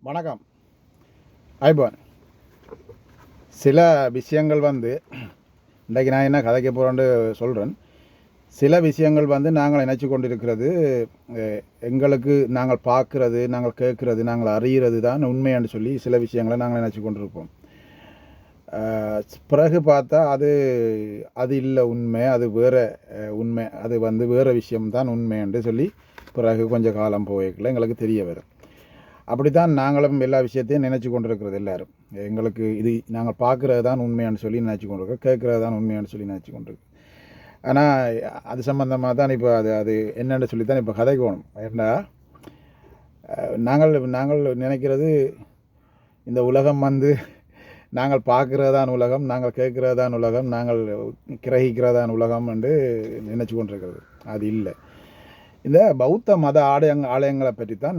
வணக்கம். ஐபான் சில விஷயங்கள் இன்றைக்கு நான் என்ன கதைக்க போகிறேன்னு சொல்கிறேன். சில விஷயங்கள் நாங்கள் நினச்சி கொண்டிருக்கிறது எங்களுக்கு நாங்கள் பார்க்குறது, நாங்கள் கேட்குறது, நாங்கள் அறிகிறது தான் உண்மையான்னு சொல்லி சில விஷயங்களை நாங்கள் நினச்சி கொண்டிருப்போம். பிறகு பார்த்தா அது இல்லை உண்மை, அது வேறு உண்மை, அது வேறு விஷயம்தான் உண்மைன்னு சொல்லி பிறகு கொஞ்சம் காலம் போய்க்கல எங்களுக்கு தெரிய வரும். அப்படித்தான் நாங்களும் எல்லா விஷயத்தையும் நினச்சி கொண்டிருக்கிறது. எல்லோரும் எங்களுக்கு இது நாங்கள் பார்க்குறது தான் உண்மையானு சொல்லி நினச்சி கொண்டிருக்கோம், கேட்குறது தான் உண்மையானு சொல்லி நினச்சி கொண்டிருக்கோம். ஆனால் அது சம்மந்தமாக தான் இப்போ அது என்னென்னு சொல்லி தான் இப்போ கதைக்கணும். ஏன்னா நாங்கள் நினைக்கிறது இந்த உலகம் நாங்கள் பார்க்குறது தான் உலகம், நாங்கள் கேட்குறது தான் உலகம், நாங்கள் கிரகிக்கிறதான் உலகம் என்று நினச்சி கொண்டிருக்கிறது. அது இல்லை. இந்த பௌத்த மத ஆலயங்களை பற்றித்தான்,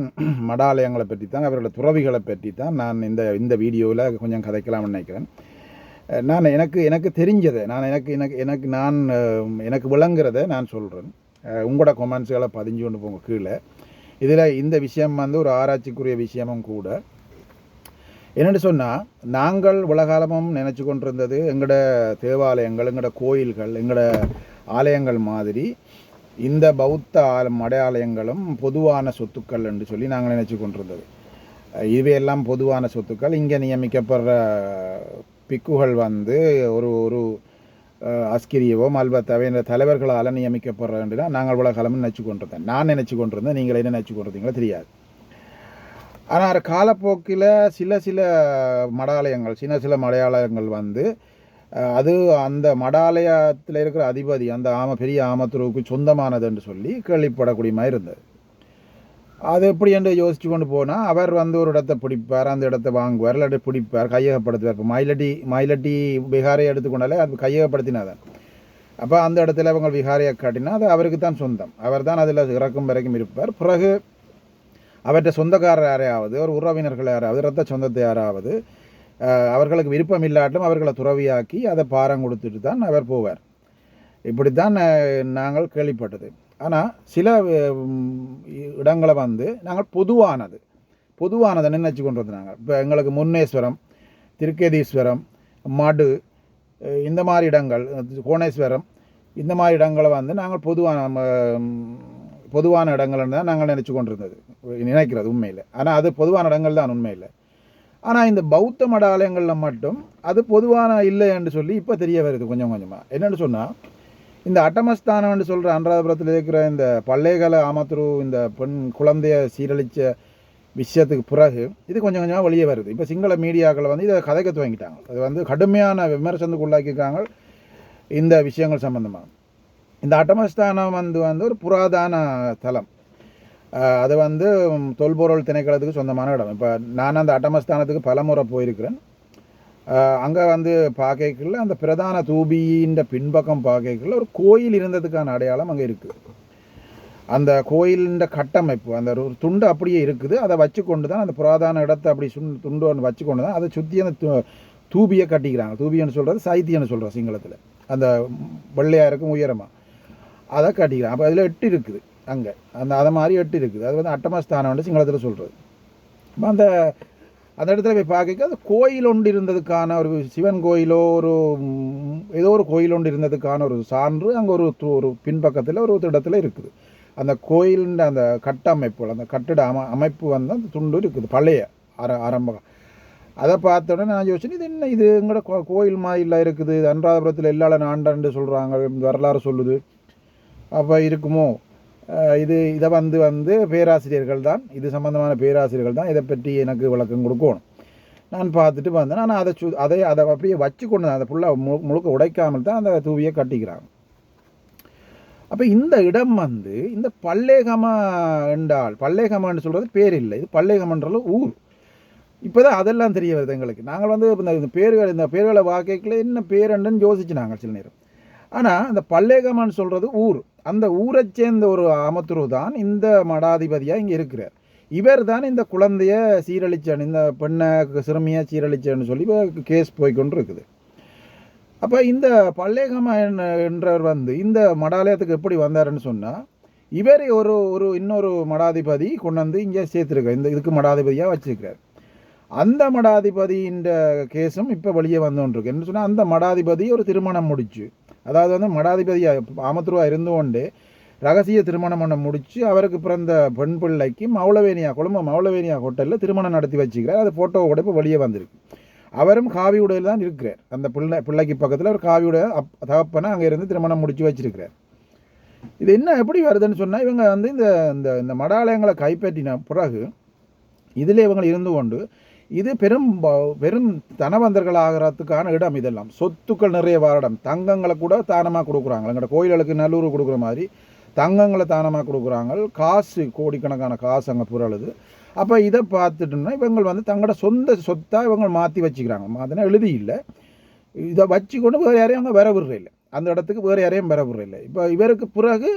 மட ஆலயங்களை பற்றித்தான், அவர்களோட துறவிகளை பற்றித்தான் நான் இந்த வீடியோவில் கொஞ்சம் கதைக்கலாம்னு நினைக்கிறேன். நான் எனக்கு தெரிஞ்சதை எனக்கு விளங்குறதை நான் சொல்கிறேன். உங்களோட கொமெண்ட்ஸுகளை பதிஞ்சு கொண்டு போங்க கீழே. இதில் இந்த விஷயம் ஒரு ஆராய்ச்சிக்குரிய விஷயமும் கூட. என்னென்னு சொன்னால், நாங்கள் உலகாலமும் நினச்சி கொண்டிருந்தது எங்களோட தேவாலயங்கள், எங்களோட கோயில்கள், எங்களோட ஆலயங்கள் மாதிரி இந்த பௌத்த மட ஆலயங்களும் பொதுவான சொத்துக்கள் என்று சொல்லி நாங்கள் நினச்சி கொண்டிருந்தது. இவையெல்லாம் பொதுவான சொத்துக்கள். இங்கே நியமிக்கப்படுற பிக்குகள் ஒரு ஒரு அஸ்கிரியவோ மல்பத்தாவோ என்ற தலைவர்களால் நியமிக்கப்படுறதுனா நாங்கள் உலகளமும் நினச்சி கொண்டிருந்தேன். நான் நினச்சி கொண்டிருந்தேன், நீங்கள் என்ன நினச்சி கொண்டிருந்தீங்களோ தெரியாது. ஆனால் காலப்போக்கில் சில மடாலயங்கள், சில மடாலயங்கள் அது அந்த மடாலயத்தில் இருக்கிற அதிபதி அந்த பெரிய ஆமத்துருவுக்கு சொந்தமானது என்று சொல்லி கேள்விப்படக்கூடிய மாதிரி இருந்தது. அது எப்படி என்று யோசித்து கொண்டு போனால், அவர் ஒரு இடத்தை பிடிப்பார், அந்த இடத்தை வாங்குவார், இல்லாட்டி பிடிப்பார், கையகப்படுத்துவார். இப்போ மயிலட்டி விகாரையை எடுத்துக்கொண்டாலே அது கையகப்படுத்தினாதான். அப்போ அந்த இடத்துல அவங்க விகாரையை காட்டினா அது அவருக்கு தான் சொந்தம், அவர் தான் அதில் இறக்கும் வரைக்கும் இருப்பார். பிறகு அவற்றை சொந்தக்காரர் யாரையாவது, ஒரு உறவினர்கள் யாராவது, இரத்த சொந்தத்தை யாராவது அவர்களுக்கு விருப்பம் இல்லாட்டும் அவர்களை துறவியாக்கி அதை பாரம் கொடுத்துட்டு தான் அவர் போவார். இப்படித்தான் நாங்கள் கேள்விப்பட்டது. ஆனால் சில இடங்களை நாங்கள் பொதுவானதை நினைச்சு கொண்டு வந்தாங்க. இப்போ எங்களுக்கு முன்னேஸ்வரம், திருக்கேதீஸ்வரம், மடு, இந்த மாதிரி இடங்கள், கோணேஸ்வரம், இந்த மாதிரி இடங்களை நாங்கள் பொதுவான இடங்கள் தான் நாங்கள் நினைக்கிறது உண்மையில். ஆனால் அது பொதுவான இடங்கள் தான் உண்மையில். ஆனால் இந்த பௌத்த மட ஆலயங்களில் மட்டும் அது பொதுவான இல்லை என்று சொல்லி இப்போ தெரிய வருது கொஞ்சம் கொஞ்சமாக. என்னென்னு சொன்னால், இந்த அட்டமஸ்தானம் என்று சொல்கிற அனுராதபுரத்தில் இருக்கிற இந்த பல்லேகல ஆமத்துரு இந்த பெண் குழந்தைய சீரழித்த விஷயத்துக்கு பிறகு இது கொஞ்சம் கொஞ்சமாக வெளியே வருது. இப்போ சிங்கள மீடியாக்களை இதை கதைக்க துவங்கிட்டாங்க. அது கடுமையான விமர்சனத்துக்கு உள்ளாக்கியிருக்காங்க இந்த விஷயங்கள் சம்பந்தமாக. இந்த அட்டமஸ்தானம் ஒரு புராதன தலம். அது தொல்பொருள் திணைக்களத்துக்கு சொந்தமான இடம். இப்போ நான் அந்த அட்டமஸ்தானத்துக்கு பல முறை போயிருக்கிறேன். அங்கே பார்க்கல அந்த பிரதான தூபியின் பின்பக்கம் பார்க்கல ஒரு கோயில் இருந்ததுக்கான அடையாளம் அங்கே இருக்குது. அந்த கோயிலின் கட்டமைப்பு, அந்த ஒரு துண்டு அப்படியே இருக்குது. அதை வச்சு கொண்டு தான் அந்த புராதன இடத்தை அப்படி துண்டு ஒன்று வச்சு கொண்டு தான் அதை சுற்றி அந்த தூபியை கட்டிக்கிறாங்க. தூபின்னு சொல்கிறது சாய்த்தியன்னு சொல்கிறோம் சிங்களத்தில். அந்த வெள்ளையாக இருக்கும் உயரமாக அதை கட்டிக்கிறாங்க. அப்போ அதில் 8 இருக்குது. அங்கே அதை மாதிரி 8 இருக்குது. அது அட்டமஸ்தானம் சிங்களத்தில் சொல்கிறது. அந்த அந்த இடத்துல போய் பார்க்க அது கோயில் ஒன்று இருந்ததுக்கான ஒரு சிவன் கோயிலோ ஏதோ ஒரு கோயில் ஒன்று இருந்ததுக்கான ஒரு சான்று அங்கே ஒரு பின்பக்கத்தில் ஒரு இடத்துல இருக்குது. அந்த கோயிலின் அந்த கட்டமைப்பு, அந்த கட்டிட அமைப்பு அந்த துண்டு இருக்குது, பழைய ஆரம்பம். அதை பார்த்த உடனே நான் யோசிச்சேன், இது என்ன, இது எங்களோட கோயில் மாதிரிலாம் இருக்குது, இது அனுராதபுரத்தில் எல்லாரும் ஆண்டாண்டு சொல்கிறாங்க, வரலாறு சொல்லுது. அப்போ இருக்குமோ இதை பேராசிரியர்கள் தான், இது சம்பந்தமான பேராசிரியர்கள் தான் இதை பற்றி எனக்கு விளக்கம் கொடுக்கணும். நான் பார்த்துட்டு வந்தேன். ஆனால் அதை அப்படியே வச்சு கொண்டு அதை ஃபுல்லாக முழுக்க உடைக்காமல் தான் அந்த தூவியை கட்டிக்கிறாங்க. அப்போ இந்த இடம் இந்த பல்லேகமா என்றால், பல்லேகமான்னு சொல்கிறது பேர் இல்லை, இது பல்லேகமன்றது ஊர். இப்போ தான் அதெல்லாம் தெரிய வருது எங்களுக்கு. நாங்கள் இந்த பேர்களை வாக்கைக்குள்ள என்ன பேருன்னு யோசிச்சு நாங்கள் சில நேரம். ஆனால் அந்த பல்லேகமான்னு சொல்கிறது ஊர். அந்த ஊரை சேர்ந்த ஒரு ஆமத்துரு தான் இந்த மடாதிபதியாக இங்கே இருக்கிறார். இவர் தான் இந்த குழந்தைய சீரழிச்சான், இந்த பெண்ணை சிறுமியாக சீரழிச்சான்னு சொல்லி கேஸ் போய்கொண்டு இருக்குது. அப்போ இந்த பல்லேகமா என்றவர் இந்த மடாலயத்துக்கு எப்படி வந்தாருன்னு சொன்னால், இவர் இன்னொரு மடாதிபதி கொண்டு இங்கே சேர்த்துருக்கார், இதுக்கு மடாதிபதியாக வச்சுருக்கிறார். அந்த மடாதிபதியின் கேஸும் இப்போ வெளியே வந்துകൊണ്ടിருக்கு. என்ன சொன்னால் அந்த மடாதிபதி ஒரு திருமணம் முடிச்சு, அதாவது வந்து மடாதிபதி ஆமத்துருவா இருந்து கொண்டு ரகசிய திருமணம் ஒன்று முடித்து அவருக்கு பிறந்த பெண் பிள்ளைக்கு கொழும்பு மௌலவேனியா ஹோட்டலில் திருமணம் நடத்தி வச்சுக்கிறார். அது ஃபோட்டோ கூட இப்போ வெளியே வந்திருக்கு. அவரும் காவி உடையில் தான் இருக்கிறார். அந்த பிள்ளைக்கு பக்கத்தில் ஒரு காவி உடைய தகப்பனை அங்கே இருந்து திருமணம் முடித்து வச்சிருக்கிறார். இது என்ன எப்படி வருதுன்னு சொன்னால் இவங்க வந்து இந்த இந்த மடாலயங்களை கைப்பற்றின பிறகு இதில் இவங்க இருந்து கொண்டு இது பெரும் தனவந்தர்கள் ஆகிறதுக்கான இடம். இதெல்லாம் சொத்துக்கள் நிறைய வர இடம். தங்கங்களை கூட தானமாக கொடுக்குறாங்க. எங்களோட கோயில்களுக்கு நல்லூர் கொடுக்குற மாதிரி தங்கங்களை தானமாக கொடுக்குறாங்க. காசு கோடிக்கணக்கான காசு அங்கே புரளுது. அப்போ இதை பார்த்துட்டுன்னா இவங்க வந்து தங்களோட சொந்த சொத்தாக இவங்க மாற்றி வச்சுக்கிறாங்க. மாற்றினா எழுதி இல்லை, இதை வச்சுக்கொண்டு வேறு யாரையும் அவங்க வர விடுற இல்லை, அந்த இடத்துக்கு வேறு யாரையும் வர விடுற இல்லை. இப்போ இவருக்கு பிறகு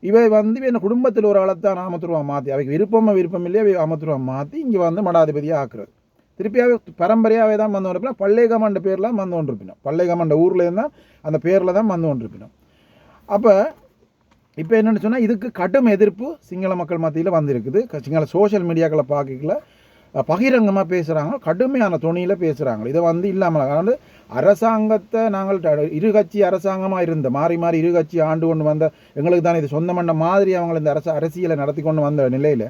இவை வந்து என்ன குடும்பத்தில் ஒரு ஆளத்தான் ஆமத்துருவா மாற்றி அவைக்கு விருப்பம் இல்லையா அவை ஆமத்துருவா மாற்றி இங்கே வந்து மடாதிபதியாக ஆக்குறது. திருப்பியாவே பரம்பரையாகவே தான் வந்து கொண்டிருப்பினா. பள்ளையகமண்ட பேர்லாம் வந்து கொண்டிருப்பினோம். பள்ளையகமண்ட ஊர்லேருந்து தான் அந்த பேரில் தான் வந்து கொண்டிருப்பினோம். அப்போ இப்போ என்னென்னு சொன்னால் இதுக்கு கடும் எதிர்ப்பு சிங்கள மக்கள் மத்தியில் வந்திருக்குது. சிங்கள சோஷியல் மீடியாக்களை பார்க்கல பகிரங்கமாக பேசுகிறாங்க, கடுமையான துணியில் பேசுகிறாங்க. இதை வந்து இல்லாமல் அதாவது அரசாங்கத்தை நாங்கள் இருகட்சி அரசாங்கமாக இருந்த மாறி இருகட்சி ஆண்டு கொண்டு வந்த எங்களுக்கு தான் இது சொந்தமண்ட மாதிரி அவங்க இந்த அரசியலை நடத்தி கொண்டு வந்த நிலையில்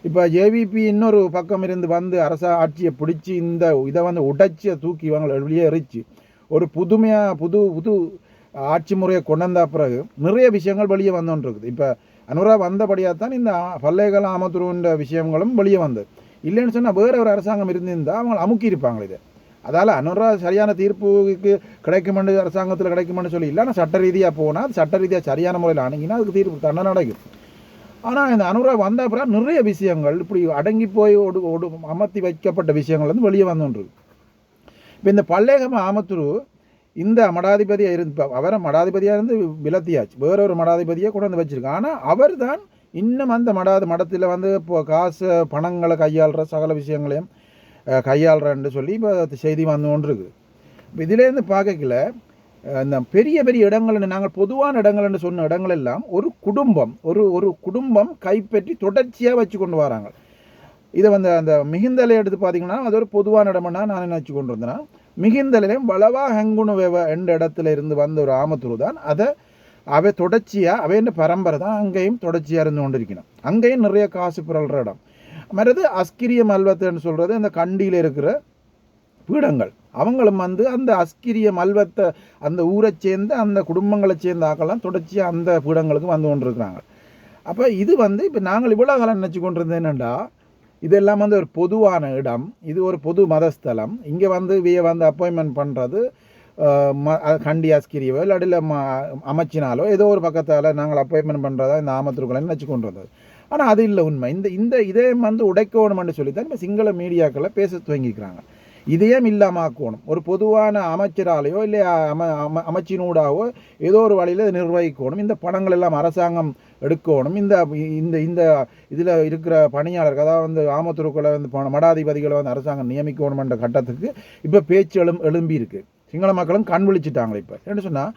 இப்போ ஜேவிபி இன்னொரு பக்கம் இருந்து வந்து ஆட்சியை பிடிச்சி இந்த இதை வந்து உடைச்சி தூக்கி இவங்களை வெளியே எரிச்சு ஒரு புது ஆட்சி முறையை கொண்டு பிறகு நிறைய விஷயங்கள் வெளியே வந்துருக்குது. இப்போ அனுரா வந்தபடியாக தான் இந்த பல்லைகள் அமத்துருன்ற விஷயங்களும் வெளியே வந்தது. இல்லைன்னு சொன்னால் வேறு ஒரு அரசாங்கம் இருந்திருந்தால் அவங்க அமுக்கியிருப்பாங்க இதை. அதால் அனுரா சரியான தீர்ப்புக்கு கிடைக்குமென்று அரசாங்கத்தில் கிடைக்குமென்னு சொல்லி இல்லைன்னா சட்ட ரீதியாக போனால் அது சட்ட ரீதியாக சரியான முறையில் அணுகினா அதுக்கு தீர்ப்பு தண்டனை நடக்கும். ஆனால் இந்த அனுரா வந்த அப்புறம் நிறைய விஷயங்கள் இப்படி அடங்கி போய் அமர்த்தி வைக்கப்பட்ட விஷயங்கள் வந்து வெளியே வந்துருக்கு. இப்போ இந்த பல்லேகம ஆமத்துரு இந்த மடாதிபதியாக இருந்து அவரை மடாதிபதியாக இருந்து விலத்தியாச்சு, வேற ஒரு மடாதிபதியை கொண்டு வந்து வச்சிருக்கு. ஆனால் அவர் தான் இன்னும் அந்த மடத்தில் வந்து இப்போ காசு பணங்களை கையாளுற சகல விஷயங்களையும் கையாளுறன்னு சொல்லி இப்போ செய்தி வந்து கொண்டு இருக்குது. இப்போ இதுலேருந்து பார்க்கல இந்த பெரிய இடங்கள்னு நாங்கள் பொதுவான இடங்கள்னு சொன்ன இடங்கள் எல்லாம் ஒரு குடும்பம் கைப்பற்றி தொடர்ச்சியாக வச்சு கொண்டு வராங்க. இதை வந்து அந்த மிகுந்தலை எடுத்து பார்த்தீங்கன்னா அது ஒரு பொதுவான இடம்னா நான் என்ன வச்சு கொண்டு வந்தேன்னா மிகுந்தலையும் வளவா ஹங்குணு என்ற இடத்துல இருந்து வந்த ஒரு ஆமத்துரு தான் அவை தொடர்ச்சியாக அவைன்ற பரம்பரை தான் அங்கேயும் தொடர்ச்சியாக இருந்து கொண்டிருக்கணும். அங்கேயும் நிறைய காசு புரள்ற இடம். மற்றது அஸ்கிரிய மல்வத்தைன்னு சொல்கிறது அந்த கண்டியில் இருக்கிற பீடங்கள். அவங்களும் வந்து அந்த அஸ்கிரிய மல்வத்தை அந்த ஊரை சேர்ந்து அந்த குடும்பங்களை சேர்ந்த ஆக்கெல்லாம் தொடர்ச்சியாக அந்த பீடங்களுக்கு வந்து கொண்டிருக்கிறாங்க. அப்போ இது வந்து இப்போ நாங்கள் இவ்வளோ காலம் நினச்சி கொண்டிருந்தது என்னென்னா இதெல்லாம் வந்து ஒரு பொதுவான இடம், இது ஒரு பொது மதஸ்தலம். இங்கே வந்து வந்து அப்பாயின்மெண்ட் பண்ணுறது கண்டி அஸ்கிரியவோ இல்லாட்டில் அமைச்சினாலோ ஏதோ ஒரு பக்கத்தால் நாங்கள் அப்பாயின்மெண்ட் பண்ணுறதா இந்த ஆமத்துருக்களை நினச்சி கொண்டு வந்தது. ஆனால் அது இல்லை உண்மை. இதே வந்து உடைக்கணும்னு சொல்லி தான் இப்போ சிங்கள மீடியாக்களை பேச துவங்கிக்கிறாங்க. இதையும் இல்லாமல் ஆக்கணும். ஒரு பொதுவான அமைச்சராலேயோ இல்லை அமைச்சினூடாவோ ஏதோ ஒரு வழியில் நிர்வகிக்கணும். இந்த பணங்கள் எல்லாம் அரசாங்கம் எடுக்கணும். இந்த இந்த இந்த இதில் இருக்கிற பணியாளர்கள் அதாவது வந்து ஆமத்துருக்களை வந்து மடாதிபதிகளை வந்து அரசாங்கம் நியமிக்கணும் என்ற கட்டத்துக்கு இப்போ பேச்சு எழும்பி இருக்கு. சிங்கள மக்களும் கண் விழிச்சிட்டாங்க. இப்போ என்ன சொன்னால்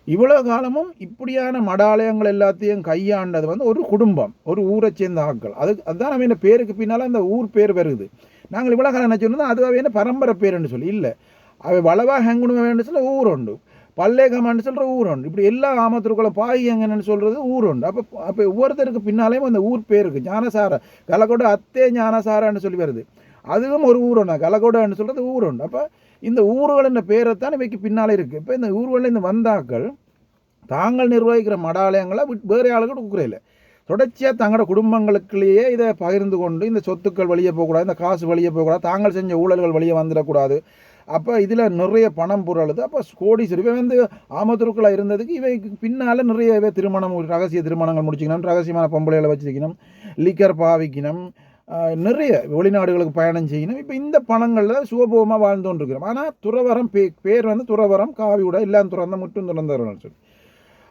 இவ்வளோ காலமும் இப்படியான மடாலயங்கள் எல்லாத்தையும் கையாண்டது வந்து ஒரு குடும்பம், ஒரு ஊரை சேர்ந்த ஆட்கள். அதுதான் நம்ம என்ன பேருக்கு பின்னால் அந்த ஊர் பேர் வருது. நாங்கள் இவ்வளோ காலம் என்ன சொன்னோம் அதுவாக என்ன பரம்பரை பேருன்னு சொல்லி இல்லை, அவை வளவா ஹெங்குணுங்க வேணுன்னு சொல்ல ஊர் உண்டு, பல்லேகமான்னு சொல்கிற ஊர் உண்டு, இப்படி எல்லா ஆமத்துருக்களை பாயங்கன்னு சொல்கிறது ஊர் உண்டு. அப்போ ஒவ்வொருத்தருக்கு பின்னாலேயும் அந்த ஊர் பேருக்கு ஞானசார கலக்கோட அத்தே ஞானசாரான்னு சொல்லி வருது, அதுவும் ஒரு ஊர் ஒன்றா கலக்கோடான்னு சொல்கிறது ஊர் உண்டு. அப்போ இந்த ஊர்களின் பேரைத்தான் இவைக்கு பின்னால் இருக்குது. இப்போ இந்த ஊர்களில் இந்த வந்தாக்கள் தாங்கள் நிர்வகிக்கிற மடாலயங்களை வேறு ஆளுகள் கொடுக்குறையில தொடர்ச்சியாக தங்களோட குடும்பங்களுக்குள்ளேயே இதை பகிர்ந்து கொண்டு இந்த சொத்துக்கள் வெளியே போகக்கூடாது, இந்த காசு வெளியே போகக்கூடாது, தாங்கள் செஞ்ச ஊழல்கள் வெளியே வந்துடக்கூடாது. அப்போ இதில் நிறைய பணம் பொருளுது. அப்போ கோடீஸ்வரி இவை வந்து ஆமத்துருக்களாக இருந்ததுக்கு இவைக்கு பின்னால் நிறைய திருமணம் ரகசிய திருமணங்கள் முடிச்சுக்கணும், ரகசியமான பொம்பளைகளை வச்சுக்கணும், லிக்கர் பாவிக்கணும், நிறைய வெளிநாடுகளுக்கு பயணம் செய்யணும். இப்போ இந்த பணங்களில் சுகபோகமாக வாழ்ந்துகிட்டு இருக்கிறோம். ஆனால் துறவரம் பேர் வந்து துறவரம் காவியோட எல்லாம் துறந்த முற்றும் துறந்தவர்கள் சொல்லி.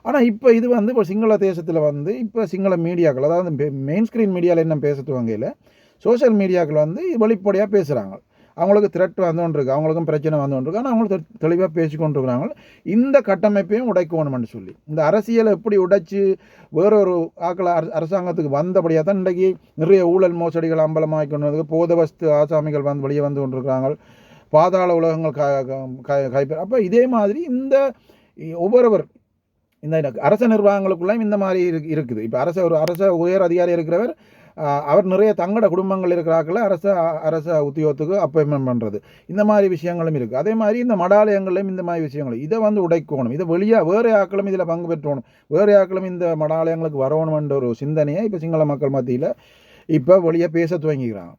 ஆனால் இப்போ இது வந்து இப்போ சிங்கள தேசத்தில் வந்து இப்போ சிங்கள மீடியாக்கள் அதாவது மெயின் ஸ்க்ரீன் மீடியாவில் என்ன பேச துவங்கையில் சோஷியல் மீடியாக்கள் வந்து வெளிப்படையாக பேசுகிறாங்க. அவங்களுக்கு த்ரெட் வந்து கொண்டிருக்கு, அவங்களுக்கும் பிரச்சனை வந்து கொண்டிருக்கு. ஆனால் அவங்களுக்கு தெளிவாக பேசி கொண்டிருக்கிறாங்க இந்த கட்டமைப்பையும் உடைக்கணும்னு சொல்லி. இந்த அரசியலை எப்படி உடைச்சி வேறொரு ஆக்களை அரசாங்கத்துக்கு வந்தபடியாக தான் இன்றைக்கு நிறைய ஊழல் மோசடிகள் அம்பலமாகி கொண்டு போதவஸ்து ஆசாமிகள் வந்து வெளியே வந்து கொண்டிருக்கிறாங்க, பாதாள உலகங்கள் கைப்பற்ற. அப்போ இதே மாதிரி இந்த ஒவ்வொருவர் இந்த அரச நிர்வாகங்களுக்குள்ளேயும் இந்த மாதிரி இருக்குது. இப்போ அரச உயர் அதிகாரி இருக்கிறவர் அவர் நிறைய தங்களோட குடும்பங்கள் இருக்கிறார்கள் அரச உத்தியோகத்துக்கு அப்பாயின்மெண்ட் பண்ணுறது, இந்த மாதிரி விஷயங்களும் இருக்குது. அதே மாதிரி இந்த மடாலயங்களையும் இந்த மாதிரி விஷயங்களும் இதை வந்து உடைக்கணும். இதை வெளியே வேறு ஆக்களும் இதில் பங்கு பெற்றணும், வேறு ஆக்களும் இந்த மடாலயங்களுக்கு வரணுமென்ற ஒரு சிந்தனையை இப்போ சிங்கள மக்கள் மத்தியில் இப்போ வெளியே பேச துவங்கிக்கிறாங்க.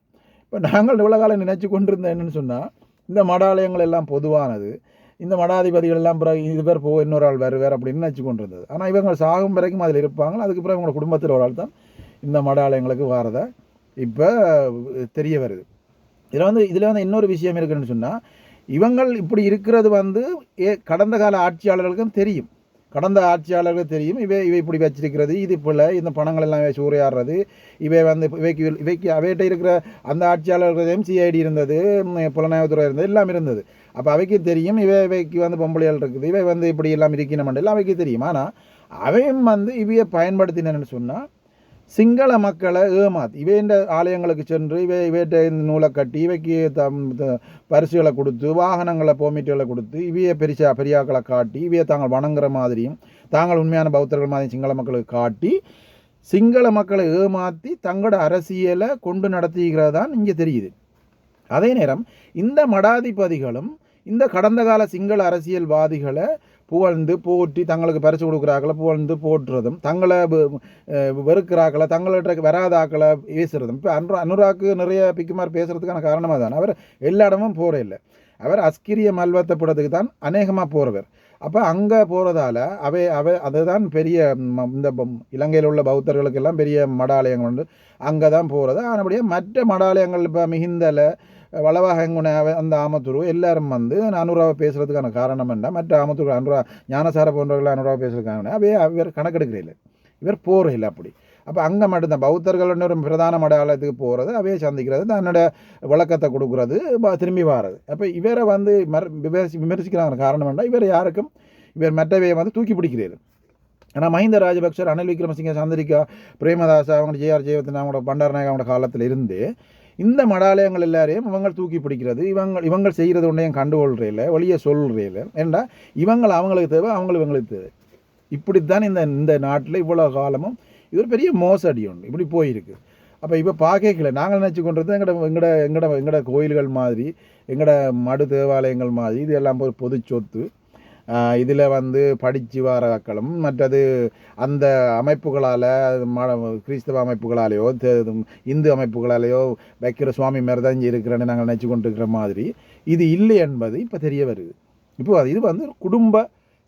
இப்போ நாங்கள் இவ்வளோ காலம் நினைச்சு கொண்டிருந்தேன் என்னன்னு சொன்னால், இந்த மடாலயங்கள் எல்லாம் பொதுவானது, இந்த மடாதிபதிகள் எல்லாம் பிறகு இது பேர் இன்னொரு ஆள் வேறு அப்படின்னு நினச்சி கொண்டு இருந்தது. ஆனால் இவங்க சாகும் வரைக்கும் அதில் இருப்பாங்க. அதுக்கு பிறகு இவங்களோட குடும்பத்தில் ஒரு ஆள் தான் இந்த மடாலயங்களுக்கு வரதை இப்போ தெரிய வருது. இதில் வந்து இன்னொரு விஷயம் இருக்குன்னு சொன்னால், இவங்கள் இப்படி இருக்கிறது வந்து கடந்த கால ஆட்சியாளர்களுக்கும் தெரியும். கடந்த ஆட்சியாளர்களுக்கு தெரியும் இவை இப்படி வச்சிருக்கிறது, இது போல் இந்த பணங்கள் எல்லாம் சூறையாடுறது, இவை வந்து இவைக்கு அவைகிட்ட இருக்கிற அந்த ஆட்சியாளர்களையும் சிஐடி இருந்தது, புலனாய்வுத்துறை இருந்தது, எல்லாம் இருந்தது. அப்போ அவைக்கு தெரியும் இவைக்கு வந்து பொம்பளையால் இருக்குது, இவை வந்து இப்படி எல்லாம் இருக்கணும் எல்லாம் அவைக்கு தெரியும். ஆனால் அவையும் வந்து இவையை பயன்படுத்தினு சொன்னால் சிங்கள மக்களை ஏமாத்தி இவைண்ட ஆலயங்களுக்கு சென்று இவையிட்ட இந்த நூலை கட்டி இவைக்கு பரிசுகளை கொடுத்து வாகனங்களை பெர்மிட்டுகளை கொடுத்து இவையை பெரியாக்களை காட்டி இவையை தாங்கள் வணங்குற மாதிரியும் தாங்கள் உண்மையான பௌத்தர்கள் மாதிரி சிங்கள மக்களுக்கு காட்டி சிங்கள மக்களை ஏமாற்றி தங்களோட அரசியலை கொண்டு நடத்துகிறது தான் இங்கே தெரியுது. அதே நேரம் இந்த மடாதிபதிகளும் இந்த கடந்த கால சிங்கள அரசியல்வாதிகளை புகழ்ந்து போற்றி தங்களுக்கு பரிசு கொடுக்குறாக்களை புகழ்ந்து போற்றுறதும், தங்களை வெறுக்கிறாக்களை தங்கள்கிட்ட வராதாக்களை பேசுறதும். இப்போ அனுராக்கு நிறைய பிக்குமார் பேசுறதுக்கான காரணமாக தான் அவர் எல்லா இடமும் போகிற இல்லை. அவர் அஸ்கிரிய மல்வத்தப்படத்துக்கு தான் அநேகமாக போகிறவர். அப்போ அங்கே போகிறதால அதுதான் பெரிய இந்த இலங்கையில் உள்ள பௌத்தர்களுக்கெல்லாம் பெரிய மடாலயங்கள் உண்டு, அங்கே தான் போகிறது. ஆனபடியாக மற்ற மடாலயங்கள் இப்போ மிகுந்தலை வளவாகங்குன அந்த ஆமத்தூர் எல்லாரும் வந்து அனுராவை பேசுகிறதுக்கான காரணம் என்ன, மற்ற ஆமத்தூர் அனுரா ஞானசார போன்றவர்கள் அனுராவை பேசுறதுக்கான இவர் கணக்கெடுக்கிறீர்கள், இவர் போகிற இல்லை அப்படி. அப்போ அங்கே மட்டும்தான் பௌத்தர்கள் ஒரு பிரதான மடாலயத்துக்கு போகிறது, அவையே சந்திக்கிறது, தன்னோட விளக்கத்தை கொடுக்குறது, திரும்பி வாரது. அப்போ இவரை வந்து விமர்சிக்கிறாங்க காரணம் என்ன, இவர் மற்றவையை வந்து தூக்கி பிடிக்கிறார். ஆனால் மஹிந்த ராஜபக்சர், ரணில் விக்ரமசிங்க, சந்திரிகா, பிரேமதாஸ், அவங்க ஜேஆர் ஜெயவர்தன், அவங்களோட பண்டாரநாயக அவங்களோட காலத்தில் இருந்து இந்த மடாலயங்கள் எல்லாரையும் இவங்க தூக்கி பிடிக்கிறது, இவங்க செய்கிறது ஒன்றையும் கண்டுகொள்றையில் வெளியே சொல்கிறேன். ஏன்னா அவங்களுக்கு தேவை, இவங்களுக்கு தேவை. இப்படித்தான் இந்த நாட்டில் இவ்வளோ காலமும் இது ஒரு பெரிய மோசடி ஒன்று இப்படி போயிருக்கு. அப்போ இப்போ பார்க்கல நாங்கள் நினச்சி கொண்டது எங்களோட கோயில்கள் மாதிரி, எங்களோட மடு தேவாலயங்கள் மாதிரி இது எல்லாம் ஒரு பொது சொத்து. இதில் வந்து படித்து வாராக்களும் மற்றது அந்த அமைப்புகளால் கிறிஸ்தவ அமைப்புகளாலேயோ இந்து அமைப்புகளாலேயோ வைக்கிற சுவாமி மாதிரி தான் இங்கே இருக்கிறேன்னு நாங்கள் நினச்சி கொண்டு இருக்கிற மாதிரி இது இல்லை என்பது இப்போ தெரிய வருது. இப்போ இது வந்து குடும்ப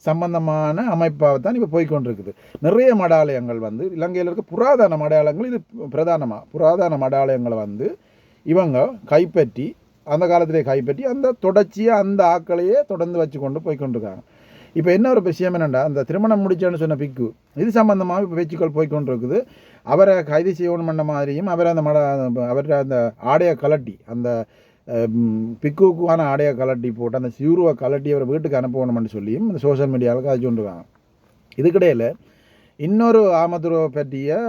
சம்பந்தமான அமைப்பாக தான் இப்போ போய்கொண்டிருக்குது. நிறைய மடாலயங்கள் வந்து இலங்கையில் இருக்க புராதன மடாலயங்கள், இது புராதன மடாலயங்களை வந்து இவங்க கைப்பற்றி அந்த காலத்திலே கைப்பற்றி அந்த தொடர்ச்சியாக அந்த ஆக்களையே தொடர்ந்து வச்சு கொண்டு போய்கொண்டிருக்காங்க. இப்போ என்ன ஒரு விஷயம் என்னென்னா, அந்த திருமணம் முடிச்சேன்னு சொன்ன பிக்கு இது சம்பந்தமாக இப்போ பேச்சுக்கள் போய்கொண்டிருக்குது. அவரை கைது செய்யணும் பண்ண மாதிரியும் அவரை அந்த ஆடையை கலட்டி அந்த பிக்குக்கான ஆடையை கலட்டி போட்டு அந்த சியூருவை கலட்டி அவரை வீட்டுக்கு அனுப்பணும்னு சொல்லியும் இந்த சோஷியல் மீடியாவில் காய்ச்சி கொண்டிருக்காங்க. இதுக்கிடையில் இன்னொரு ஆமதுரை பற்றிய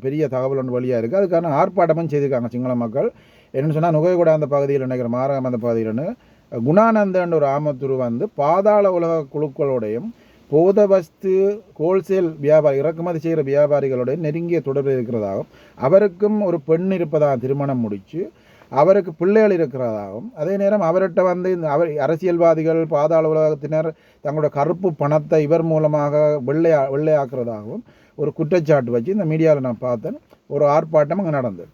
பெரிய தகவல் ஒன்று வழியாக இருக்குது. அதுக்கான ஆர்ப்பாட்டமும் செய்திருக்காங்க சிங்கள மக்கள். என்னென்னு சொன்னால் நுகைகூட அந்த பகுதியில் நினைக்கிற மாரகம் அந்த பகுதியில்னு குணானந்தன் ஒரு ஆமத்துரு வந்து பாதாள உலக குழுக்களோடையும் போதவஸ்து ஹோல்சேல் வியாபாரி இறக்குமதி செய்கிற வியாபாரிகளுடைய நெருங்கிய தொடர்பு இருக்கிறதாகவும், அவருக்கும் ஒரு பெண் இருப்பதாக திருமணம் முடித்து அவருக்கு பிள்ளைகள் இருக்கிறதாகவும், அதே நேரம் அவர்கிட்ட வந்து அவர் அரசியல்வாதிகள் பாதாள உலகத்தினர் தங்களோட கருப்பு பணத்தை இவர் மூலமாக வெள்ளையாக்குறதாகவும் ஒரு குற்றச்சாட்டு வச்சு இந்த மீடியாவில் நான் பார்த்தேன். ஒரு ஆர்ப்பாட்டம் அங்கே நடந்தது.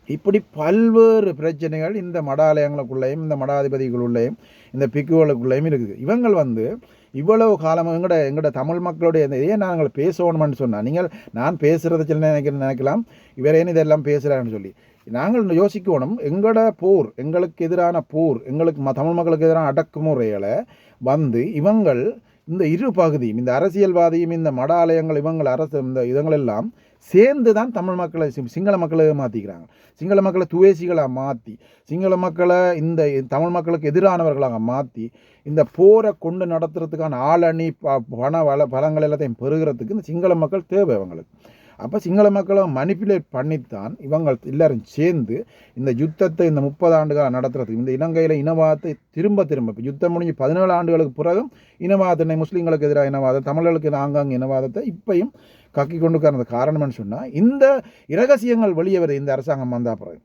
இப்படி பல்வேறு பிரச்சனைகள் இந்த மடாலயங்களுக்குள்ளேயும் இந்த மடாதிபதிகளுள்ளேயும் இந்த பிக்குகளுக்குள்ளேயும் இருக்குது. இவங்கள் வந்து இவ்வளவு காலம் எங்களோட தமிழ் மக்களுடைய ஏன் நாங்கள் பேசணும்னு சொன்னால், நான் பேசுகிறத சில நினைக்கலாம் இவரேன்னு இதெல்லாம் பேசுகிறான்னு சொல்லி நாங்கள் யோசிக்கணும். எங்களோட போர், எங்களுக்கு எதிரான போர், எங்களுக்கு தமிழ் மக்களுக்கு எதிரான அடக்குமுறைகளை வந்து இவங்கள் இந்த இரு பகுதியும் இந்த அரசியல்வாதியும் இந்த மடாலயங்கள் இவங்கள் இந்த இதுங்களெல்லாம் சேர்ந்து தான் தமிழ் மக்களை சிங்கள மக்களை மாற்றிக்கிறாங்க. சிங்கள மக்களை துவேசிகளாக மாற்றி, சிங்கள மக்களை இந்த தமிழ் மக்களுக்கு எதிரானவர்களாக மாற்றி, இந்த போரை கொண்டு நடத்துறதுக்கான ஆளணி பலங்கள் எல்லாத்தையும் பெறுகிறதுக்கு இந்த சிங்கள மக்கள் தேவை அவங்களுக்கு. அப்போ சிங்கள மக்களை மனிப்புலேட் பண்ணித்தான் இவங்க எல்லாரும் சேர்ந்து இந்த யுத்தத்தை இந்த 30 ஆண்டுகளாக நடத்துறதுக்கு, இந்த இலங்கையில் இனவாதத்தை திரும்ப இப்போ யுத்தம் முடிஞ்சு 17 ஆண்டுகளுக்கு பிறகும் இனவாதத்தை, முஸ்லீம்களுக்கு எதிராக இனவாதம், தமிழர்களுக்கு ஆங்காங்க இனவாதத்தை இப்பையும் கக்கி கொண்டு காரண காரணம்னு சொன்னால் இந்த இரகசியங்கள் வெளியே வருது. இந்த அரசாங்கம் வந்த பிறகு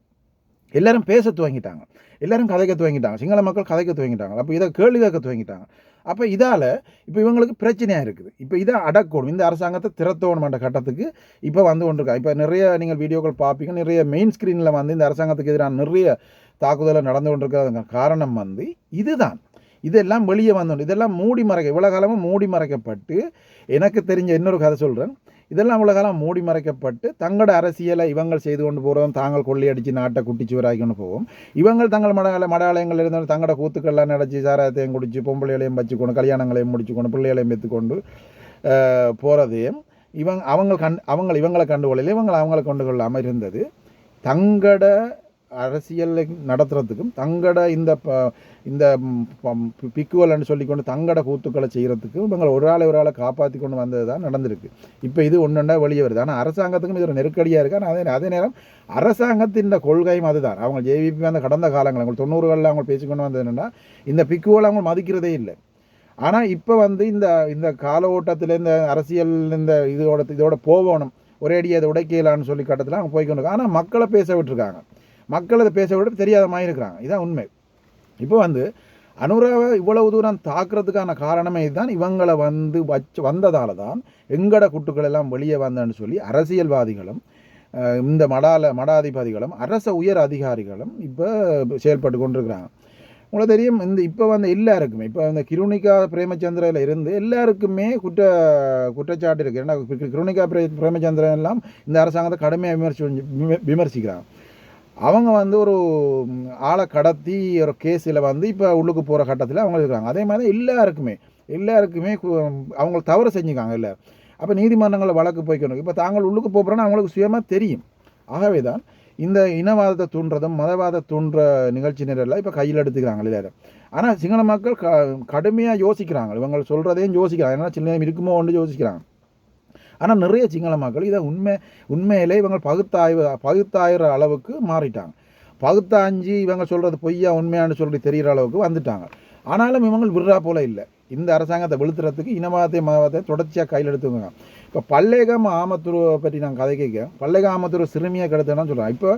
எல்லாரும் பேச துவங்கிட்டாங்க, எல்லாரும் கதைக்க துவங்கிட்டாங்க, சிங்கள மக்கள் கதைக்க துவங்கிட்டாங்க. அப்போ இதை கேள்வி கேட்க துவங்கிட்டாங்க. அப்போ இதால் இப்போ இவங்களுக்கு பிரச்சனையாக இருக்குது. இப்போ இதை அடக்கணும், இந்த அரசாங்கத்தை திறத்தோணுமென்ற கட்டத்துக்கு இப்போ வந்து கொண்டிருக்கா. இப்போ நிறைய நீங்கள் வீடியோக்கள் பார்ப்பீங்க, நிறைய மெயின் ஸ்க்ரீனில் வந்து இந்த அரசாங்கத்துக்கு எதிரான நிறைய தாக்குதலை நடந்து கொண்டிருக்கிற காரணம் வந்து இதுதான். இதெல்லாம் வெளியே வந்தோம், இதெல்லாம் இவ்வளோ காலமும் மூடி மறைக்கப்பட்டு, எனக்கு தெரிஞ்ச இன்னொரு கதை சொல்கிறேன், இதெல்லாம் இவ்வளோ காலம் மூடி மறைக்கப்பட்டு தங்களோட அரசியலை இவங்கள் செய்து கொண்டு போகிறோம், தாங்கள் கொள்ளையடித்து நாட்டை குட்டிச்சுவராகி கொண்டு போவோம். இவங்கள் தங்கள் மடாலயங்கள் இருந்தாலும் தங்களோட கூத்துக்கள்லாம் நடச்சி சாராயத்தையும் குடிச்சு பொம்பளைகளையும் வச்சுக்கொண்டு கல்யாணங்களையும் முடிச்சுக்கொண்டு பிள்ளைகளையும் பெற்றுக்கொண்டு போகிறதையும் இவங்களை கண்டுகொள்ளல, அவங்களை கொண்டுகொள்ளாமல் இருந்தது. தங்களோட அரசியலை நடத்துறதுக்கும் தங்களோட இந்த பிக்குவல்னு சொல்லிக்கொண்டு தங்களோட கூத்துக்களை செய்கிறதுக்கும் இவங்க ஒரு ஆளை காப்பாற்றி கொண்டு வந்தது தான் நடந்திருக்கு. இப்போ இது ஒன்றுண்டா வெளியே வருது. ஆனால் அரசாங்கத்துக்கும் இது ஒரு நெருக்கடியாக இருக்குது. ஆனால் அதே நேரம் அரசாங்கத்தின் கொள்கையும் அதுதான். அவங்க ஜேவிபி அந்த கடந்த காலங்கள் அவங்க 90களில் அவங்க பேசிக்கொண்டு வந்தது என்னென்னா இந்த பிக்குவலை அவங்க மதிக்கிறதே இல்லை. ஆனால் இப்போ வந்து இந்த கால ஓட்டத்தில் இந்த அரசியல் இதோட போகணும், ஒரே அடி அதை உடைக்கலான்னு சொல்லி கட்டத்தில் அவங்க போய்க்கொண்டு, ஆனால் மக்களை பேச விட்டுருக்காங்க. மக்கள் அதை பேச விட தெரியாத மாதிரி இருக்கிறாங்க. இதுதான் உண்மை. இப்போ வந்து அனுராவை இவ்வளவு தூரம் தாக்குறதுக்கான காரணமே இதுதான். இவங்களை வந்ததால் தான் எங்கட குட்டுக்கள் எல்லாம் வெளியே வந்தேன்னு சொல்லி அரசியல்வாதிகளும் இந்த மடாதிபதிகளும் அரச உயர் அதிகாரிகளும் இப்போ செயல்பட்டு கொண்டிருக்கிறாங்க. உங்களுக்கு தெரியும், இப்போ வந்து எல்லாருக்குமே இப்போ இந்த கிருணிகா பிரேமச்சந்திரில் இருந்து எல்லாருக்குமே குற்றச்சாட்டு இருக்குது. ஏன்னா கிருணிகா பிரேமச்சந்திரன் எல்லாம் இந்த அரசாங்கத்தை கடுமையாக விமர்சிக்கிறாங்க. அவங்க வந்து ஒரு ஆளை கடத்தி ஒரு கேஸில் வந்து இப்போ உள்ளுக்கு போகிற கட்டத்தில் அவங்க இருக்கிறாங்க. அதே மாதிரி எல்லாருக்குமே அவங்க தவறு செஞ்சுக்காங்க இல்லை. அப்போ நீதிமன்றங்களில் வழக்கு போய்க்கணும். இப்போ தாங்கள் உள்ளுக்கு போகிறோன்னா அவங்களுக்கு சுயமாக தெரியும். ஆகவே தான் இந்த இனவாதத்தை தூண்டுறதும் மதவாத தூண்டுற நிகழ்ச்சி நேரெல்லாம் இப்போ கையில் எடுத்துக்கிறாங்க இல்லை. ஆனால் சிங்கள மக்கள் கடுமையாக யோசிக்கிறாங்க, இவங்க சொல்கிறதையும் யோசிக்கிறாங்க, ஏன்னா சின்ன இருக்குமோ ஒன்று யோசிக்கிறாங்க. ஆனால் நிறைய சிங்கள மக்கள் இதை உண்மையிலே இவங்க பகுத்தாயிர அளவுக்கு மாறிட்டாங்க. பகுத்தாஞ்சி இவங்க சொல்கிறது பொய்யா உண்மையானு சொல்லி தெரிகிற அளவுக்கு வந்துட்டாங்க. ஆனாலும் இவங்க விடுறா போல இல்லை. இந்த அரசாங்கத்தை வெளுத்துறதுக்கு மதவாதத்தை தொடர்ச்சியாக கையில் எடுத்துக்கோங்க. இப்போ பல்லேகம் ஆமத்துருவை பற்றி நான் கதை கேட்க, பல்லேகம் ஆமத்துரு சிறுமியை கெடுத்தேன்னு சொல்கிறேன். இப்போ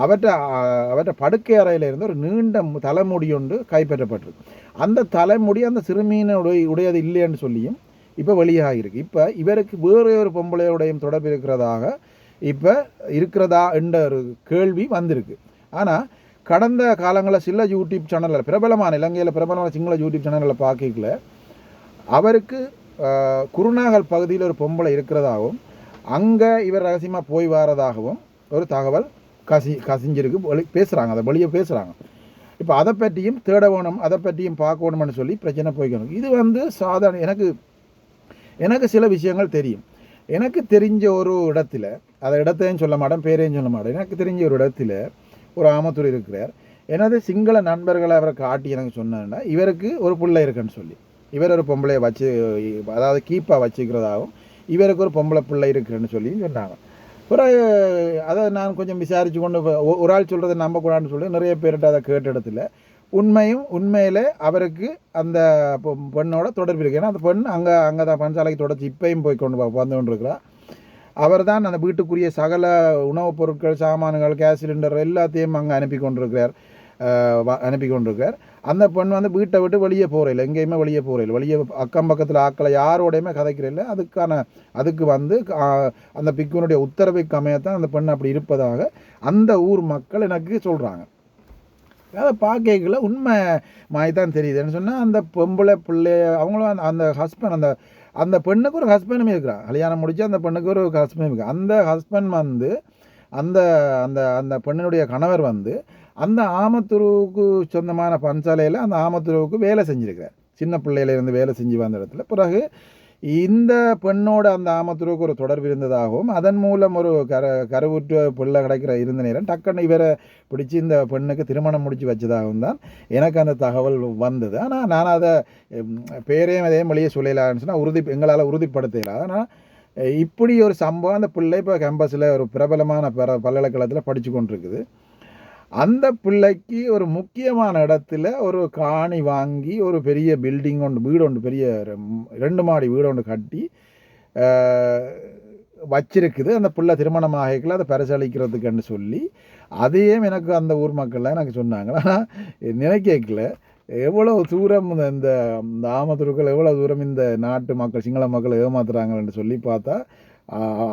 அவற்றை படுக்கை அறையில் இருந்து ஒரு நீண்ட தலைமுடி ஒன்று கைப்பற்றப்பட்டிருக்கு. அந்த தலைமுடி அந்த சிறுமியினுடையது இல்லைன்னு சொல்லியும் இப்போ வெளியாகிருக்கு. இப்போ இவருக்கு வேறு ஒரு பொம்பளையோடையும் தொடர்பு இருக்கிறதா என்ற ஒரு கேள்வி வந்திருக்கு. ஆனால் கடந்த காலங்களில் சில யூடியூப் சேனலில் பிரபலமான இலங்கையில் பிரபலமான சிங்கள யூடியூப் சேனலில் பார்க்கல அவருக்கு குருநாகல் பகுதியில் ஒரு பொம்பளை இருக்கிறதாகவும் அங்கே இவர் ரகசியமாக போய் வரதாகவும் ஒரு தகவல் கசிஞ்சிருக்கு. பேசுகிறாங்க, அதை வெளியே பேசுகிறாங்க. இப்போ அதை பற்றியும் தேட வேணும், அதை பற்றியும் பார்க்கணும்னு சொல்லி பிரச்சனை போய்க்கணும். இது வந்து சாதாரண எனக்கு சில விஷயங்கள் தெரியும். எனக்கு தெரிஞ்ச ஒரு இடத்துல, அதை இடத்தையும் சொல்ல மாட்டேன், பேரையும் சொல்ல மாட்டேன், எனக்கு தெரிஞ்ச ஒரு இடத்துல ஒரு ஆமத்தூர் இருக்கிறார். எனது சிங்கள நண்பர்களை அவரை காட்டி எனக்கு சொன்னேன்னா இவருக்கு ஒரு பிள்ளை இருக்குன்னு சொல்லி, இவர் ஒரு பொம்பளையை அதாவது கீப்பாக வச்சுக்கிறதாகவும் இவருக்கு ஒரு பொம்பளை பிள்ளை இருக்குன்னு சொல்லி சொன்னாங்க. பிறகு அதை நான் கொஞ்சம் விசாரித்து கொண்டு ஒரு ஆள் சொல்கிறத நம்பக்கூடாதுன்னு சொல்லி நிறைய பேர்கிட்ட அதை கேட்ட இடத்துல உண்மையிலே அவருக்கு அந்த பெண்ணோட தொடர்பு இருக்குது. ஏன்னா அந்த பெண் அங்கே தான் பஞ்சாலைக்கு தொடர்ச்சி இப்பையும் போய் வந்து கொண்டிருக்கிறார். அவர் தான் அந்த வீட்டுக்குரிய சகல உணவுப் பொருட்கள், சாமான்கள், கேஸ் சிலிண்டர் எல்லாத்தையும் அங்கே அனுப்பி கொண்டிருக்கிறார். அந்த பெண் வந்து வீட்டை விட்டு வெளியே போகிறதில்லை, எங்கேயுமே வெளியே போகிறதில்லை, வெளியே அக்கம் பக்கத்தில் ஆக்களை யாரோடையுமே கதைக்கிறதில்லை. அதுக்கு வந்து அந்த பிக்குனுடைய உத்தரவுக்கு அமையத்தான் அந்த பெண் அப்படி இருப்பதாக அந்த ஊர் மக்கள் எனக்கு சொல்கிறாங்க. அதை பார்க்கல உண்மை தான் தெரியுதுன்னு சொன்னால் அந்த பொம்பளை பிள்ளைய அவங்களும் அந்த ஹஸ்பண்ட் அந்த பெண்ணுக்கு ஒரு ஹஸ்பண்டுமே இருக்கிறான். கல்யாணம் முடிச்சு அந்த பெண்ணுக்கு ஒரு ஹஸ்பண்ட் இருக்குது. அந்த ஹஸ்பண்ட் வந்து அந்த அந்த அந்த பெண்ணினுடைய கணவர் வந்து அந்த ஆமத்துருவுக்கு சொந்தமான பஞ்சாலையில் அந்த ஆமத்துருவுக்கு வேலை செஞ்சுருக்கிறார். சின்ன பிள்ளையிலேருந்து வேலை செஞ்சு வந்த இடத்துல. பிறகு இந்த பெண்ணோட அந்த ஆமத்துருக்கு ஒரு தொடர்பு இருந்ததாகவும் அதன் மூலம் ஒரு கருவுற்ற பிள்ளை கிடைக்கிற இருந்த நேரம் டக்குன்னு இவரை பிடிச்சி இந்த பெண்ணுக்கு திருமணம் முடித்து வச்சதாகவும் தான் எனக்கு அந்த தகவல் வந்தது. ஆனால் நான் அதை பேரையும் அதே மொழியை சொல்லலான்னு சொன்னால் எங்களால் உறுதிப்படுத்தல. ஆனால் இப்படி ஒரு சம்பவம் அந்த பிள்ளை இப்போ கேம்பஸில் ஒரு பிரபலமான பல்கலைக்கழகத்தில் படித்து கொண்டிருக்குது. அந்த பிள்ளைக்கு ஒரு முக்கியமான இடத்துல ஒரு காணி வாங்கி ஒரு பெரிய பில்டிங் வீடு பெரிய 2 மாடி வீடு கட்டி வச்சிருக்குது. அந்த பிள்ளை திருமணம் ஆகிக்கல அதை பரிசளிக்கிறதுக்குன்னு சொல்லி அதையும் எனக்கு அந்த ஊர் மக்கள்லாம் எனக்கு சொன்னாங்க. ஆனால் நினைக்கல எவ்வளோ தூரம் இந்த ஆமத்துருக்கள் எவ்வளோ தூரம் இந்த நாட்டு மக்கள் சிங்கள மக்கள் ஏமாத்துறாங்கன்னு சொல்லி பார்த்தா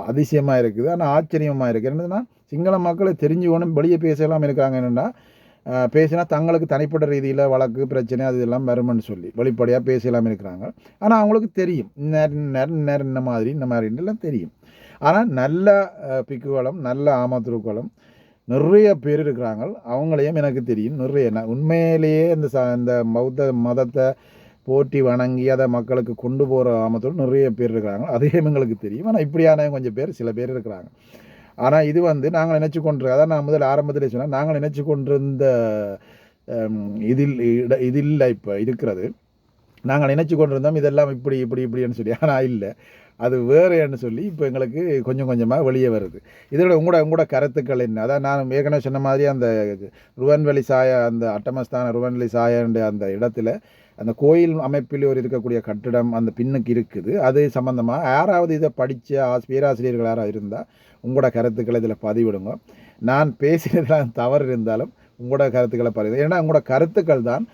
அதிசயமாக இருக்குது. ஆனால் ஆச்சரியமாக இருக்குது. என்னதுன்னா சிங்கள மக்களை தெரிஞ்சுக்கணும் வெளியே பேசலாம் இருக்காங்க. என்னென்னா பேசினா தங்களுக்கு தனிப்பட்ட ரீதியில் வழக்கு பிரச்சனை அது இதெல்லாம் வரும்னு சொல்லி வெளிப்படையாக பேசலாம் இருக்கிறாங்க. ஆனால் அவங்களுக்கு தெரியும் இந்த மாதிரிலாம் தெரியும். ஆனால் நல்ல பிக்குகளும் நல்ல ஆமத்துருக்களும் நிறைய பேர் இருக்கிறாங்க. அவங்களையும் எனக்கு தெரியும். நிறைய உண்மையிலேயே இந்த பௌத்த மதத்தை போற்றி வணங்கி அதை மக்களுக்கு கொண்டு போகிற ஆமத்தோடு நிறைய பேர் இருக்கிறாங்க. அதையும் எங்களுக்கு தெரியும். ஆனால் இப்படியான கொஞ்சம் பேர் சில பேர் இருக்கிறாங்க. ஆனால் இது நாங்கள் நினச்சி கொண்டிருக்க அதான் நான் முதல் ஆரம்பத்தில் சொன்னேன். நாங்கள் நினச்சி கொண்டிருந்த இதில் இப்போ இருக்கிறது நாங்கள் நினச்சி கொண்டிருந்தோம் இதெல்லாம் இப்படின்னு சொல்லி. ஆனால் இல்லை, அது வேறுன்னு சொல்லி இப்போ எங்களுக்கு கொஞ்சம் கொஞ்சமாக வெளியே வருது. இதோட உங்களோட கருத்துக்கள் என்ன? அதான் நான் ஏற்கனவே சொன்ன மாதிரி அந்த ருவன்வெளி சாயா அந்த அட்டமஸ்தான ருவன்வெளி சாயான்ற அந்த இடத்துல அந்த கோயில் அமைப்பில் ஒரு இருக்கக்கூடிய கட்டிடம் அந்த பின்னுக்கு இருக்குது. அது சம்மந்தமாக யாராவது இதை படித்த பேராசிரியர்கள் யாராவது இருந்தால் உங்களோட கருத்துக்களை இதில் பதிவிடுங்க. நான் பேசினதெல்லாம் தவறு இருந்தாலும் உங்களோட கருத்துக்களை பதிவு. ஏன்னா உங்களோட கருத்துக்கள் தான்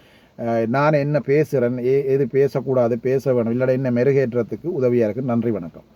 நான் என்ன பேசுகிறேன், எது பேசக்கூடாது, பேச வேணும், இல்லாட என்ன மெருகேற்றத்துக்கு உதவியாக இருக்குது. நன்றி, வணக்கம்.